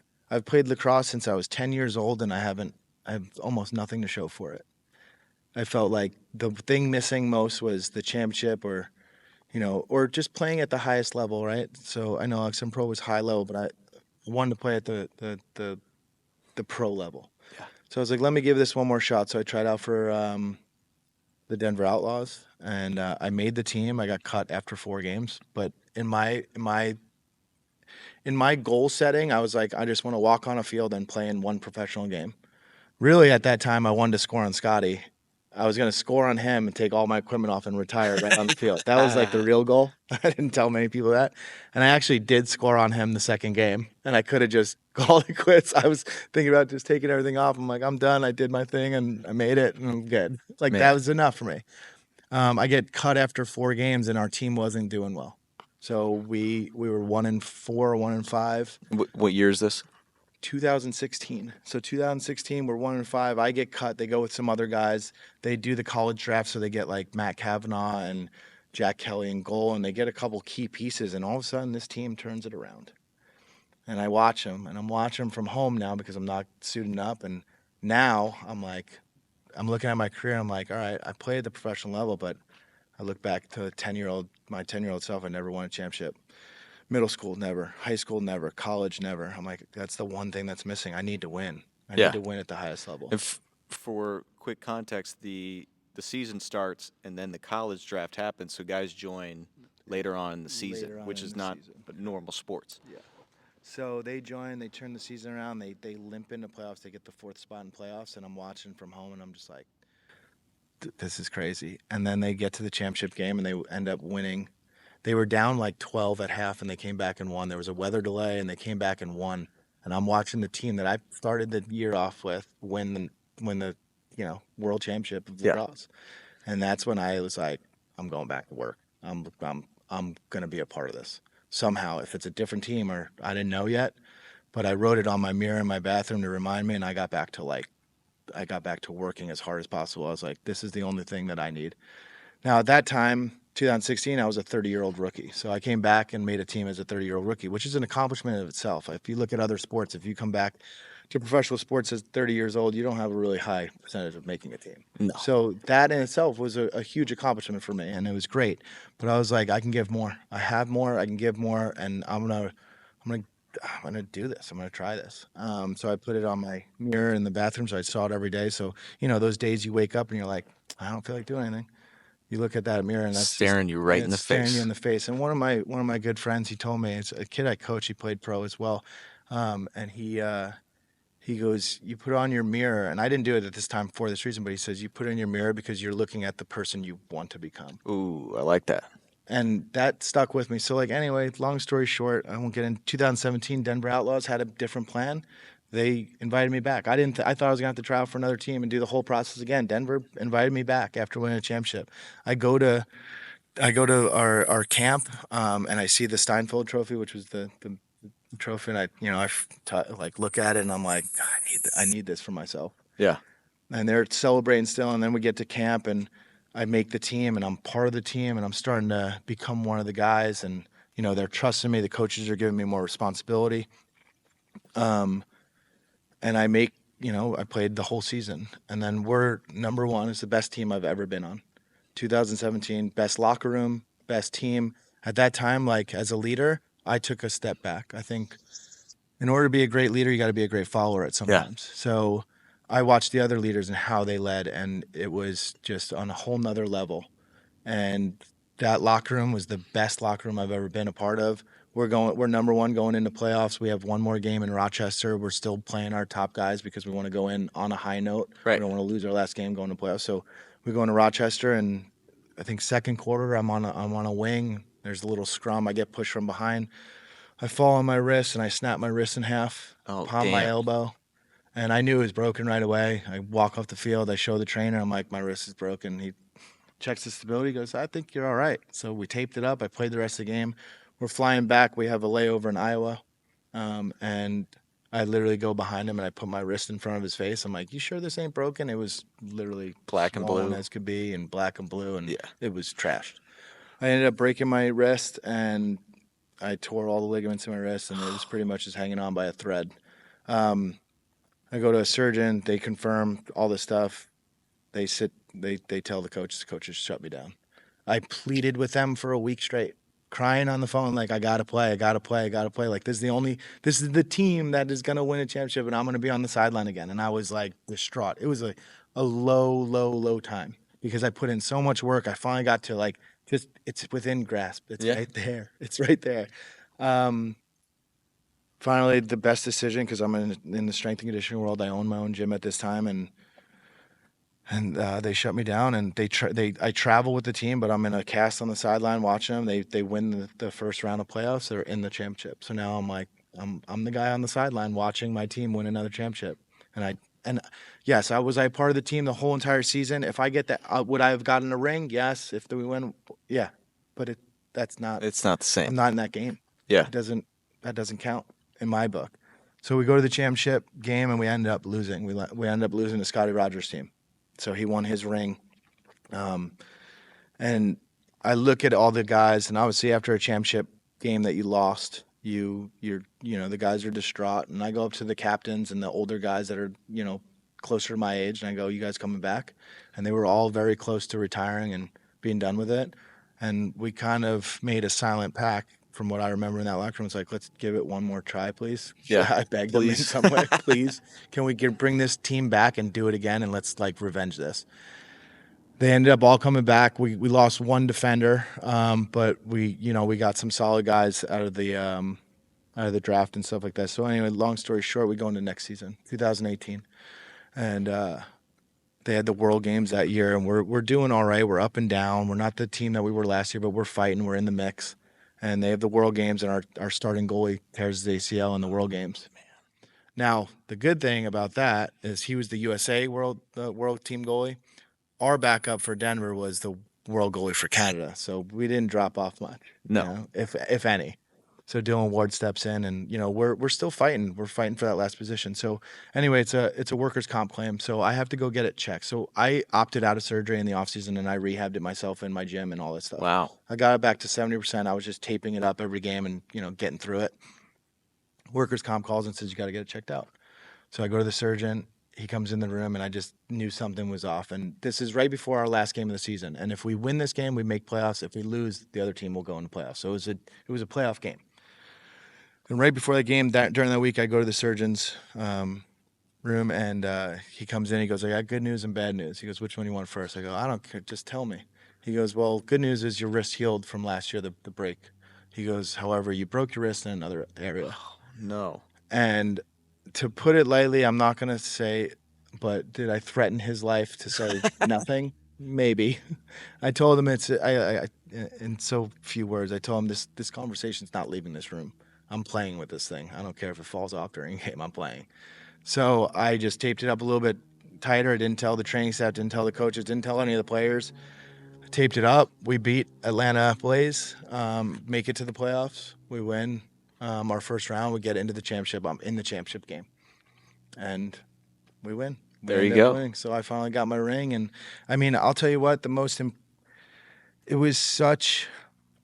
played lacrosse since I was 10 years old, and I have almost nothing to show for it. I felt like the thing missing most was the championship, or just playing at the highest level, right? So I know XM Pro was high level, but I wanted to play at the pro level. Yeah. So I was like, let me give this one more shot. So I tried out for the Denver Outlaws, and I made the team. I got cut after 4 games, but in my goal setting, I was like, I just want to walk on a field and play in one professional game. Really, at that time, I wanted to score on Scotty. I was going to score on him and take all my equipment off and retire right on the field. That was like the real goal. I didn't tell many people that. And I actually did score on him the second game, and I could have just called it quits. I was thinking about just taking everything off. I'm like, I'm done. I did my thing, and I made it, and I'm good. Like, Man. that was enough for me. I get cut after 4 games, and our team wasn't doing well. So we were 1-4, 1-5. What year is this? 2016. So 2016, we're 1-5. I get cut. They go with some other guys. They do the college draft, so they get like Matt Kavanaugh and Jack Kelly in goal, and they get a couple key pieces. And all of a sudden, this team turns it around. And I watch them, and I'm watching them from home now because I'm not suiting up. And now I'm like, I'm looking at my career. I'm like, all right, I played at the professional level, but I look back to my 10-year-old self. I never won a championship. Middle school, never. High school, never. College, never. I'm like, that's the one thing that's missing. I need to win. I need to win at the highest level. And for quick context, the season starts and then the college draft happens, so guys join later on in the season, which is not normal sports. Yeah. So they join, they turn the season around, they limp into playoffs, they get the 4th spot in playoffs, and I'm watching from home, and I'm just like, this is crazy. And then they get to the championship game, and they end up winning. They were down like 12 at half, and they came back and won. There was a weather delay, and they came back and won. And I'm watching the team that I started the year off with win the world championship of lacrosse. And that's when I was like, I'm going back to work. I'm gonna be a part of this somehow. If it's a different team or I didn't know yet, but I wrote it on my mirror in my bathroom to remind me, and I got back to working as hard as possible. I was like, this is the only thing that I need. Now, at that time, 2016, I was a 30-year-old rookie. So I came back and made a team as a 30-year-old rookie, which is an accomplishment of itself. If you look at other sports, if you come back to professional sports as 30 years old, you don't have a really high percentage of making a team. No. So that in itself was a huge accomplishment for me, and it was great. But I was like, I can give more. I have more. I can give more, and I'm gonna do this. I'm gonna try this. So I put it on my mirror in the bathroom, so I saw it every day. So those days you wake up and you're like, I don't feel like doing anything. You look at that mirror and that's just Staring you right in it's the staring you face. in the face. And one of my good friends, he told me, it's a kid I coach. He played pro as well, and he goes, you put on your mirror, and I didn't do it at this time for this reason, but he says you put it in your mirror because you're looking at the person you want to become. Ooh, I like that. And that stuck with me. So like anyway, long story short, I won't get in. 2017, Denver Outlaws had a different plan. They invited me back. I thought I was gonna have to try out for another team and do the whole process again. Denver invited me back after winning a championship. I go to our camp, and I see the Steinfeld Trophy, which was the trophy, and like look at it and I'm like, "God, I need this for myself." Yeah. And they're celebrating still, and then we get to camp and I make the team and I'm part of the team and I'm starting to become one of the guys, and they're trusting me. The coaches are giving me more responsibility. And I played the whole season, and then we're number one. It's the best team I've ever been on. 2017, best locker room, best team. At that time, like as a leader, I took a step back. I think in order to be a great leader, you got to be a great follower at Yeah. sometimes. So I watched the other leaders and how they led, and it was just on a whole nother level. And that locker room was the best locker room I've ever been a part of. We're number one going into playoffs. We have one more game in Rochester. We're still playing our top guys because we want to go in on a high note. Right. We don't want to lose our last game going to playoffs. So we go into Rochester, and I think second quarter, I'm on a wing. There's a little scrum. I get pushed from behind. I fall on my wrist and I snap my wrist in half, Oh, palm my damn. elbow, and I knew it was broken right away. I walk off the field. I show the trainer. I'm like, my wrist is broken. He checks the stability, goes, I think you're all right. So we taped it up. I played the rest of the game. We're flying back. We have a layover in Iowa. And I literally go behind him and I put my wrist in front of his face. I'm like, you sure this ain't broken? It was literally Black and swollen blue. as could be, and black and blue, and Yeah. it was trashed. I ended up breaking my wrist, and I tore all the ligaments in my wrist, and it was pretty much just hanging on by a thread. I go to a surgeon. They confirm all this stuff. They tell the coaches shut me down. I pleaded with them for a week straight, crying on the phone like, I gotta play, I gotta play, I gotta play. Like this is the team that is gonna win a championship, and I'm gonna be on the sideline again. And I was like distraught. It was a low time because I put in so much work. I finally got to like just it's within grasp. It's Yeah. right there. It's right there. Finally, the best decision, because I'm in the strength and conditioning world. I own my own gym at this time, and they shut me down, and I travel with the team, but I'm in a cast on the sideline watching them. They win the first round of playoffs. They're in the championship. So now I'm like I'm the guy on the sideline watching my team win another championship. And yes, I part of the team the whole entire season. If I get that, would I have gotten a ring? Yes. If we win, yeah. But that's not. It's not the same. I'm not in that game. Yeah. That doesn't count in my book. So we go to the championship game and we ended up losing. We ended up losing to Scotty Rogers' team. So he won his ring. And I look at all the guys, and obviously after a championship game that you lost, the guys are distraught. And I go up to the captains and the older guys that are, closer to my age, and I go, you guys coming back? And they were all very close to retiring and being done with it. And we kind of made a silent pact. From what I remember in that locker room, it's like, let's give it one more try, please. Yeah, I begged them in please. some way, please. Can we bring this team back and do it again, and let's like revenge this? They ended up all coming back. We lost one defender, but we got some solid guys out of the draft and stuff like that. So anyway, long story short, we go into next season, 2018, and they had the World Games that year, and we're doing all right. We're up and down. We're not the team that we were last year, but we're fighting. We're in the mix. And they have the World Games, and our starting goalie tears his ACL in the World Games. Now, the good thing about that is he was the USA world team goalie. Our backup for Denver was the world goalie for Canada, so we didn't drop off much. No. If any. So Dylan Ward steps in, and we're still fighting. We're fighting for that last position. So anyway, it's a workers' comp claim. So I have to go get it checked. So I opted out of surgery in the off season, and I rehabbed it myself in my gym and all that stuff. Wow. I got it back to 70%. I was just taping it up every game and getting through it. Workers' comp calls and says you got to get it checked out. So I go to the surgeon. He comes in the room, and I just knew something was off. And this is right before our last game of the season. And if we win this game, we make playoffs. If we lose, the other team will go into playoffs. So it was a playoff game. And right before that game, during that week, I go to the surgeon's room, and he comes in. He goes, "I got good news and bad news." He goes, "Which one do you want first?" I go, "I don't care. Just tell me." He goes, "Well, good news is your wrist healed from last year, the break." He goes, "However, you broke your wrist in another area." No. And to put it lightly, I'm not going to say, but did I threaten his life to say nothing? Maybe. I told him in so few words, I told him this conversation's not leaving this room. I'm playing with this thing. I don't care if it falls off during a game. I'm playing. So I just taped it up a little bit tighter. I didn't tell the training staff, didn't tell the coaches, didn't tell any of the players. I taped it up. We beat Atlanta Blaze, make it to the playoffs. We win our first round. We get into the championship. I'm in the championship game, and we win. There you go. Winning. So I finally got my ring, and I mean, I'll tell you what, it was such.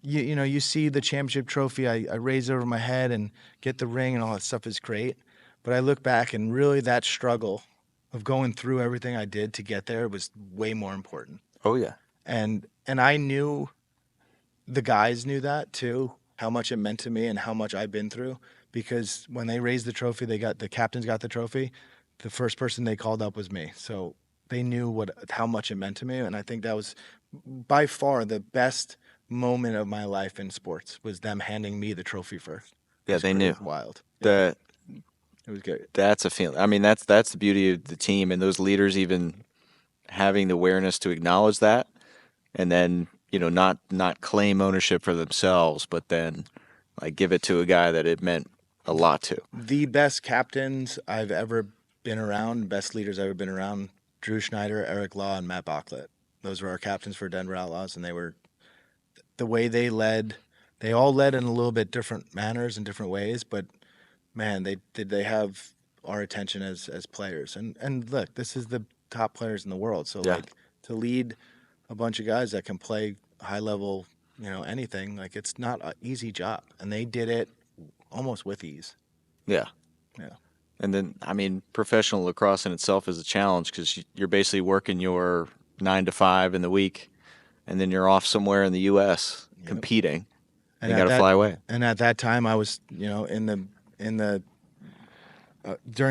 You see the championship trophy, I raise it over my head and get the ring and all that stuff is great. But I look back and really that struggle of going through everything I did to get there was way more important. Oh, yeah. And I knew the guys knew that too, how much it meant to me and how much I've been through. Because when they raised the trophy, the captains got the trophy. The first person they called up was me. So they knew how much it meant to me. And I think that was by far the best moment of my life in sports was them handing me the trophy first. Yeah, they knew. It was wild. It was good. That's a feeling. I mean, that's the beauty of the team and those leaders even having the awareness to acknowledge that, and then not claim ownership for themselves, but then like give it to a guy that it meant a lot to. The best captains I've ever been around, best leaders I've ever been around: Drew Schneider, Eric Law, and Matt Bocklett. Those were our captains for Denver Outlaws, and they were. The way they led, they all led in a little bit different manners and different ways, but man, they have our attention as players. And look, this is the top players in the world, so Yeah. like to lead a bunch of guys that can play high level, anything, like it's not an easy job, and they did it almost with ease. Yeah. Yeah. And then, I mean, professional lacrosse in itself is a challenge because you're basically working your 9 to 5 in the week, and then you're off somewhere in the U.S. competing. And you got to fly away. And at that time, I was, during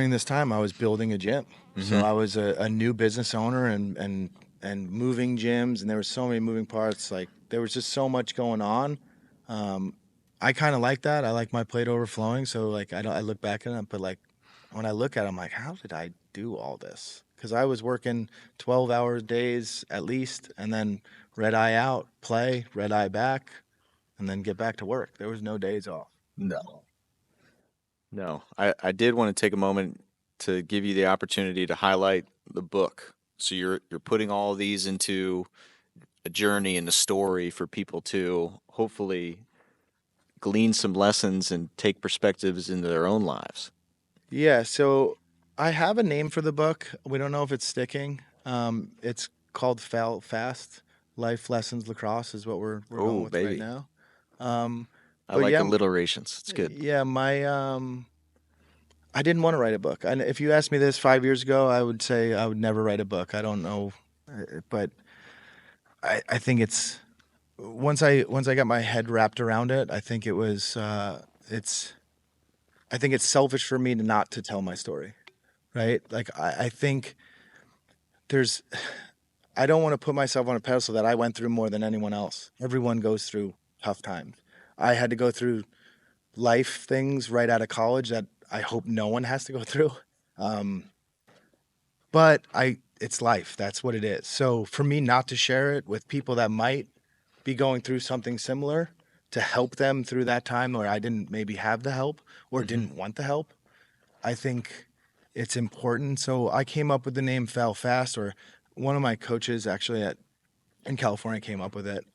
this time, I was building a gym. Mm-hmm. So I was a new business owner and moving gyms, and there were so many moving parts. Like there was just so much going on. I kind of like that. I like my plate overflowing. So like I look back at it, but like when I look at it, I'm like, how did I do all this? Because I was working 12-hour days at least, and then red eye out, play, red eye back, and then get back to work. There was no days off. No. I did want to take a moment to give you the opportunity to highlight the book. So you're putting all of these into a journey and a story for people to hopefully glean some lessons and take perspectives into their own lives. Yeah, so I have a name for the book. We don't know if it's sticking. It's called Fail Fast. Life Lessons Lacrosse is what we're going with right now. I like alliterations. It's good. Yeah, I didn't want to write a book. And if you asked me this 5 years ago, I would say I would never write a book. I don't know, but I think it's once I got my head wrapped around it, I think it was I think it's selfish for me not to tell my story, right? Like I think I don't want to put myself on a pedestal that I went through more than anyone else. Everyone goes through tough times. I had to go through life things right out of college that I hope no one has to go through. But it's life. That's what it is. So for me not to share it with people that might be going through something similar, to help them through that time where I didn't maybe have the help or didn't want the help, I think it's important. So I came up with the name Fail Fast, or one of my coaches actually at in California came up with it.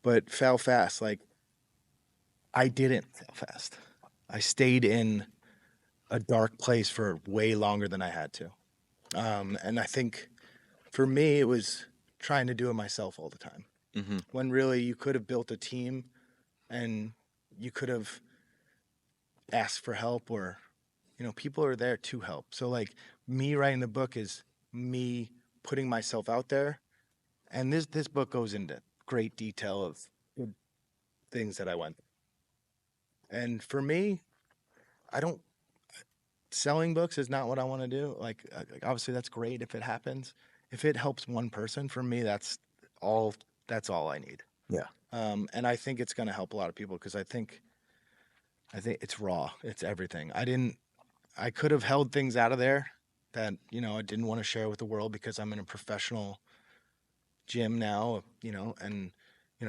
But fail fast. Like, I didn't fail fast. I stayed in a dark place for way longer than I had to. And I think for me, it was trying to do it myself all the time. Mm-hmm. When really you could have built a team and you could have asked for help, or, people are there to help. So, like, me writing the book is me putting myself out there. And this book goes into great detail of good things that I went through. And for me, selling books is not what I want to do. Like, obviously that's great if it happens. If it helps one person, for me, that's all I need. Yeah. And I think it's going to help a lot of people, because I think it's raw. It's everything. I could have held things out of there that, I didn't want to share with the world, because I'm in a professional gym now, and,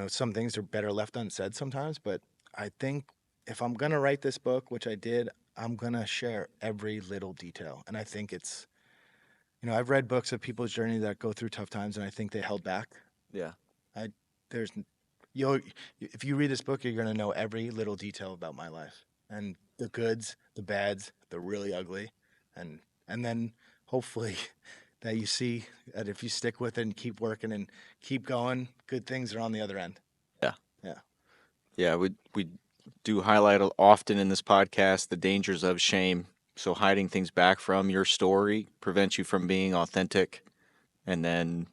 some things are better left unsaid sometimes. But I think if I'm going to write this book, which I did, I'm going to share every little detail. And I think it's, I've read books of people's journey that go through tough times, and I think they held back. Yeah. If you read this book, you're going to know every little detail about my life, and the goods, the bads, the really ugly. And then hopefully that you see that if you stick with it and keep working and keep going, good things are on the other end. Yeah. Yeah. Yeah. We do highlight often in this podcast the dangers of shame. So hiding things back from your story prevents you from being authentic. And then,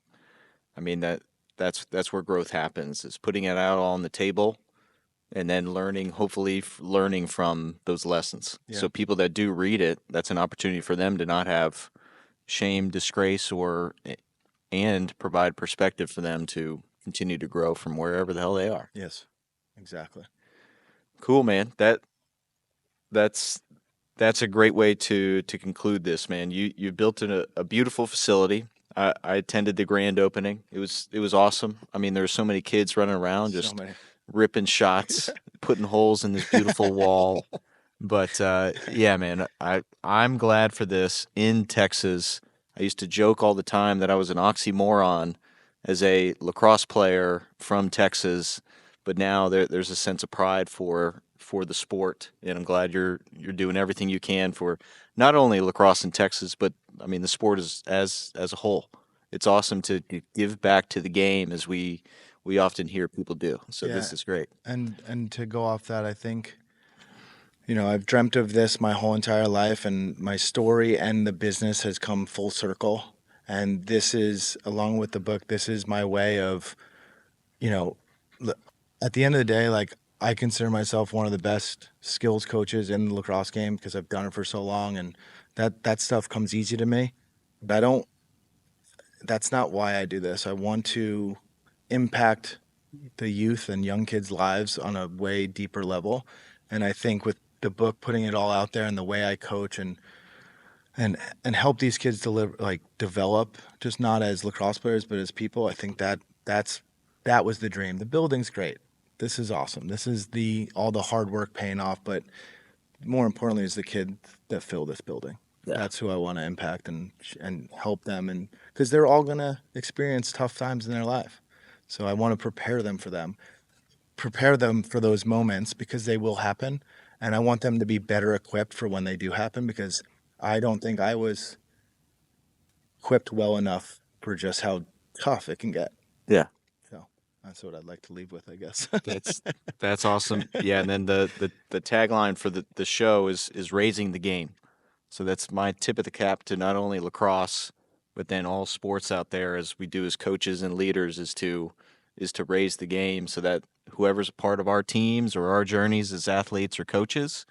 I mean, that's where growth happens, is putting it out on the table and then hopefully learning from those lessons. Yeah. So people that do read it, that's an opportunity for them to not have shame, disgrace, and provide perspective for them to continue to grow from wherever the hell they are. Yes, exactly. Cool, man. That's a great way to conclude this, man. You built a beautiful facility. I attended the grand opening. It was awesome. I mean, there were so many kids running around, just ripping shots, putting holes in this beautiful wall. But yeah, man, I'm glad for this in Texas. I used to joke all the time that I was an oxymoron as a lacrosse player from Texas, but now there's a sense of pride for the sport, and I'm glad you're doing everything you can for not only lacrosse in Texas, but I mean the sport as a whole. It's awesome to give back to the game, as we often hear people do. So yeah. This is great. And to go off that, I think, I've dreamt of this my whole entire life, and my story and the business has come full circle. And this is, along with the book, this is my way of, at the end of the day, like, I consider myself one of the best skills coaches in the lacrosse game, because I've done it for so long, and that stuff comes easy to me. But that's not why I do this. I want to impact the youth and young kids' lives on a way deeper level. And I think with the book, putting it all out there, and the way I coach and help these kids develop, just not as lacrosse players, but as people, I think that was the dream. The building's great. This is awesome. This is all the hard work paying off, but more importantly is the kid that fill this building. Yeah. That's who I want to impact and help them, and because they're all going to experience tough times in their life. So I want to prepare them for those moments, because they will happen, and I want them to be better equipped for when they do happen, because I don't think I was equipped well enough for just how tough it can get. Yeah. So that's what I'd like to leave with, I guess. That's awesome. Yeah, and then the tagline for the show is raising the game. So that's my tip of the cap to not only lacrosse, but then all sports out there, as we do as coaches and leaders, is to raise the game, so that whoever's a part of our teams or our journeys as athletes or coaches,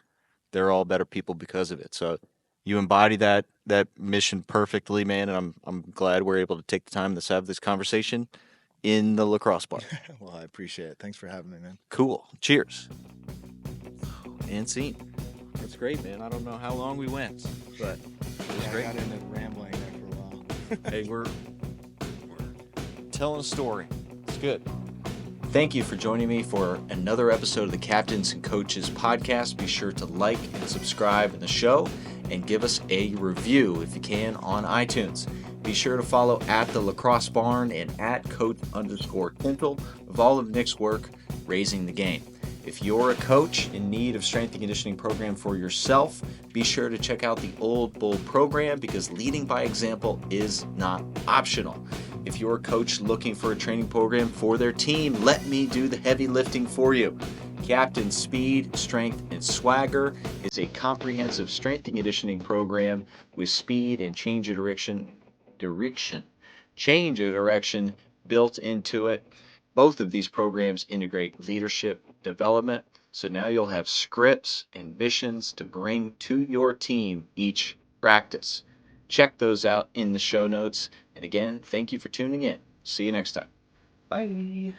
they're all better people because of it. So you embody that mission perfectly, man, and I'm glad we're able to take the time to have this conversation in the Lacrosse Barn. Well, I appreciate it. Thanks for having me, man. Cool. Cheers. And scene. That's great, man. I don't know how long we went, but it was great. I got into rambling there for a while. Hey, we're telling a story. It's good. Thank you for joining me for another episode of the Captains and Coaches podcast. Be sure to like and subscribe in the show, and give us a review if you can on iTunes. Be sure to follow at the Lacrosse Barn and at coach_Tintle of all of Nick's work raising the game. If you're a coach in need of strength and conditioning program for yourself, be sure to check out the Old Bull program because leading by example is not optional. If you're a coach looking for a training program for their team, let me do the heavy lifting for you. Captain Speed, Strength, and Swagger is a comprehensive strength and conditioning program with speed and change of direction built into it. Both of these programs integrate leadership development, so now you'll have scripts and missions to bring to your team each practice. Check those out in the show notes. And again, thank you for tuning in. See you next time. Bye.